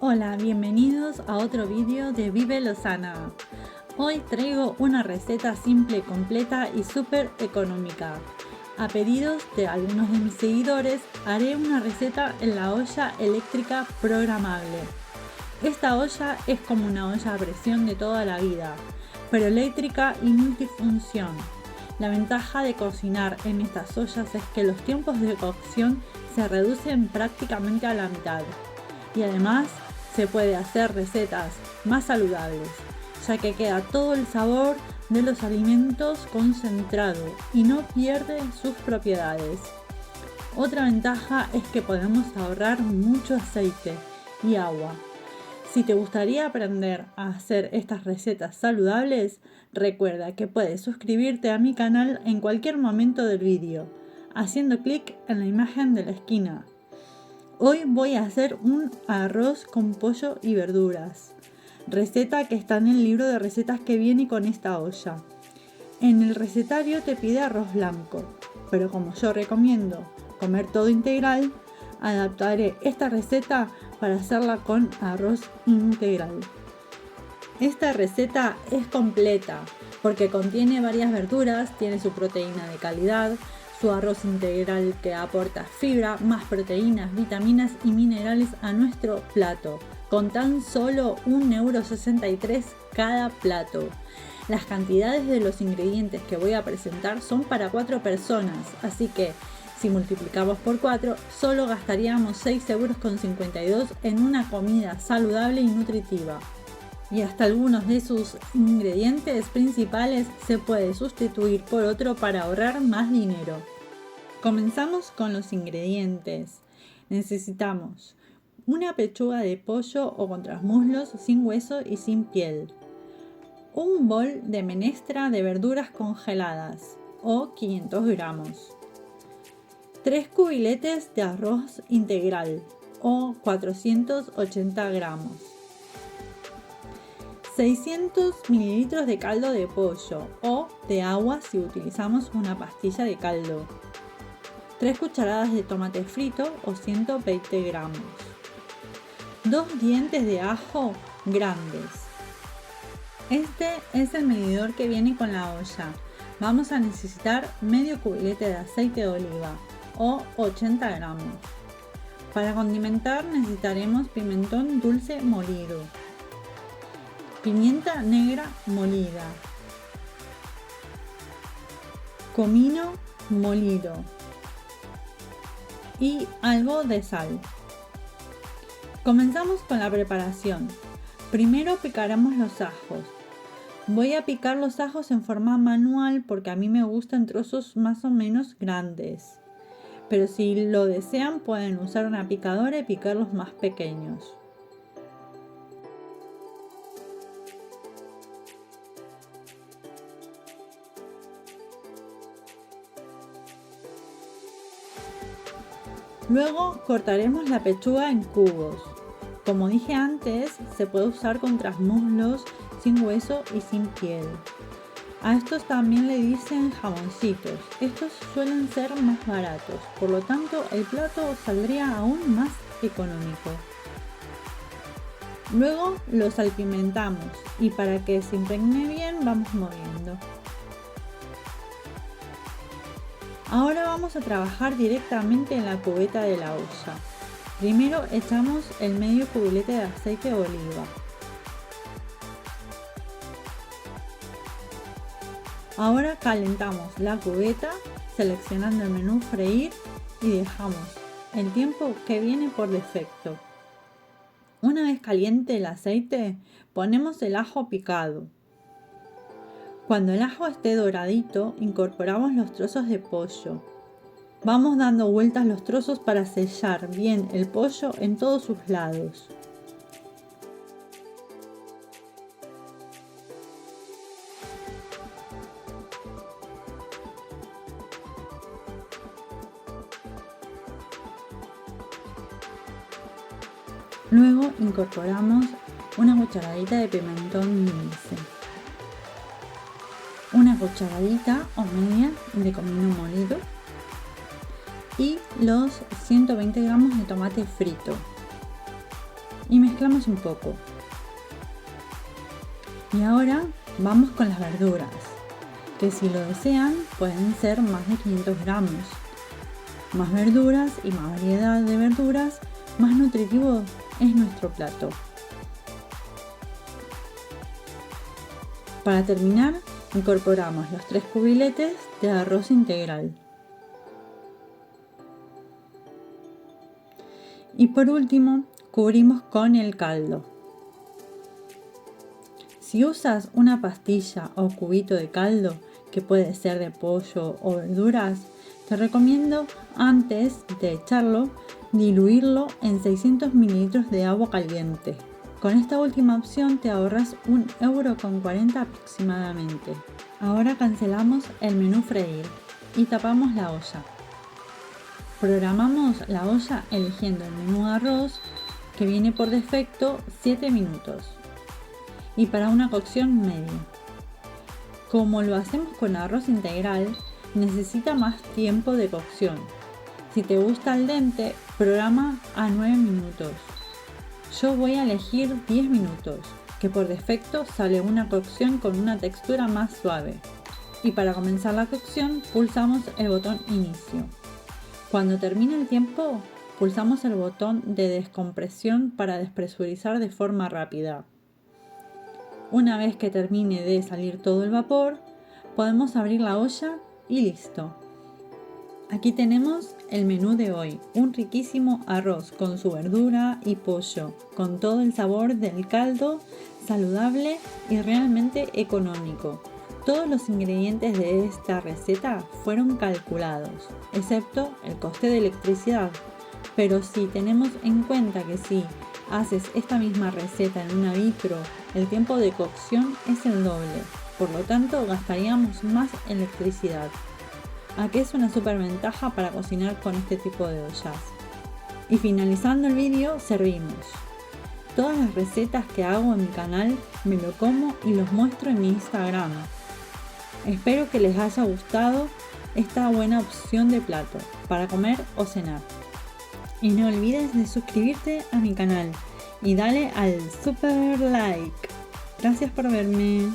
Hola, bienvenidos a otro vídeo de Vive Lozana. Hoy traigo una receta simple, completa y súper económica. A pedidos de algunos de mis seguidores, haré una receta en la olla eléctrica programable. Esta olla es como una olla a presión de toda la vida, pero eléctrica y multifunción. La ventaja de cocinar en estas ollas es que los tiempos de cocción se reducen prácticamente a la mitad. Y además se puede hacer recetas más saludables, ya que queda todo el sabor de los alimentos concentrado y no pierde sus propiedades. Otra ventaja es que podemos ahorrar mucho aceite y agua. Si te gustaría aprender a hacer estas recetas saludables, recuerda que puedes suscribirte a mi canal en cualquier momento del vídeo, haciendo clic en la imagen de la esquina. Hoy voy a hacer un arroz con pollo y verduras, receta que está en el libro de recetas que viene con esta olla. En el recetario te pide arroz blanco, pero como yo recomiendo comer todo integral, adaptaré esta receta para hacerla con arroz integral. Esta receta es completa porque contiene varias verduras, tiene su proteína de calidad, su arroz integral que aporta fibra, más proteínas, vitaminas y minerales a nuestro plato, con tan solo 1,63 € cada plato. Las cantidades de los ingredientes que voy a presentar son para 4 personas, así que si multiplicamos por 4, solo gastaríamos 6,52 € en una comida saludable y nutritiva. Y hasta algunos de sus ingredientes principales se puede sustituir por otro para ahorrar más dinero. Comenzamos con los ingredientes. Necesitamos una pechuga de pollo o contrasmuslos sin hueso y sin piel, un bol de menestra de verduras congeladas o 500 gramos, 3 cubiletes de arroz integral o 480 gramos, 600 mililitros de caldo de pollo o de agua si utilizamos una pastilla de caldo, 3 cucharadas de tomate frito o 120 gramos, 2 dientes de ajo grandes. Este es el medidor que viene con la olla. Vamos a necesitar medio cubilete de aceite de oliva o 80 gramos. Para condimentar necesitaremos pimentón dulce molido, pimienta negra molida, comino molido y algo de sal. Comenzamos con la preparación. Primero picaremos los ajos. Voy a picar los ajos en forma manual porque a mí me gustan trozos más o menos grandes. Pero si lo desean pueden usar una picadora y picarlos más pequeños. Luego cortaremos la pechuga en cubos. Como dije antes, se puede usar con trasmuslos sin hueso y sin piel. A estos también le dicen jamoncitos. Estos suelen ser más baratos, por lo tanto el plato saldría aún más económico. Luego los salpimentamos y para que se impregne bien vamos moviendo. Ahora vamos a trabajar directamente en la cubeta de la olla. Primero echamos el medio cubilete de aceite de oliva. Ahora calentamos la cubeta seleccionando el menú freír y dejamos el tiempo que viene por defecto. Una vez caliente el aceite, ponemos el ajo picado. Cuando el ajo esté doradito, incorporamos los trozos de pollo. Vamos dando vueltas los trozos para sellar bien el pollo en todos sus lados. Luego incorporamos una cucharadita de pimentón dulce, una cucharadita o media de comino molido y los 120 gramos de tomate frito. y mezclamos un poco. Y ahora vamos con las verduras, que si lo desean pueden ser más de 500 gramos. Más verduras y más variedad de verduras, más nutritivo es nuestro plato. Para terminar, incorporamos los 3 cubiletes de arroz integral. Y por último, cubrimos con el caldo. Si usas una pastilla o cubito de caldo, que puede ser de pollo o verduras, te recomiendo antes de echarlo, diluirlo en 600 ml de agua caliente. Con esta última opción te ahorras 1,40 € aproximadamente. Ahora cancelamos el menú freír y tapamos la olla. Programamos la olla eligiendo el menú arroz, que viene por defecto 7 minutos, y para una cocción media. Como lo hacemos con arroz integral, necesita más tiempo de cocción. Si te gusta al dente, programa a 9 minutos. Yo voy a elegir 10 minutos, que por defecto sale una cocción con una textura más suave. Y para comenzar la cocción, pulsamos el botón inicio. Cuando termine el tiempo, pulsamos el botón de descompresión para despresurizar de forma rápida. Una vez que termine de salir todo el vapor, podemos abrir la olla y listo. Aquí tenemos el menú de hoy, un riquísimo arroz con su verdura y pollo, con todo el sabor del caldo, saludable y realmente económico. Todos los ingredientes de esta receta fueron calculados, excepto el coste de electricidad. Pero si tenemos en cuenta que si haces esta misma receta en una vitro, el tiempo de cocción es el doble, por lo tanto gastaríamos más electricidad. Aquí es una super ventaja para cocinar con este tipo de ollas. Y finalizando el vídeo, servimos. Todas las recetas que hago en mi canal me lo como y los muestro en mi Instagram. Espero que les haya gustado esta buena opción de plato para comer o cenar. Y no olvides de suscribirte a mi canal y dale al super like. Gracias por verme.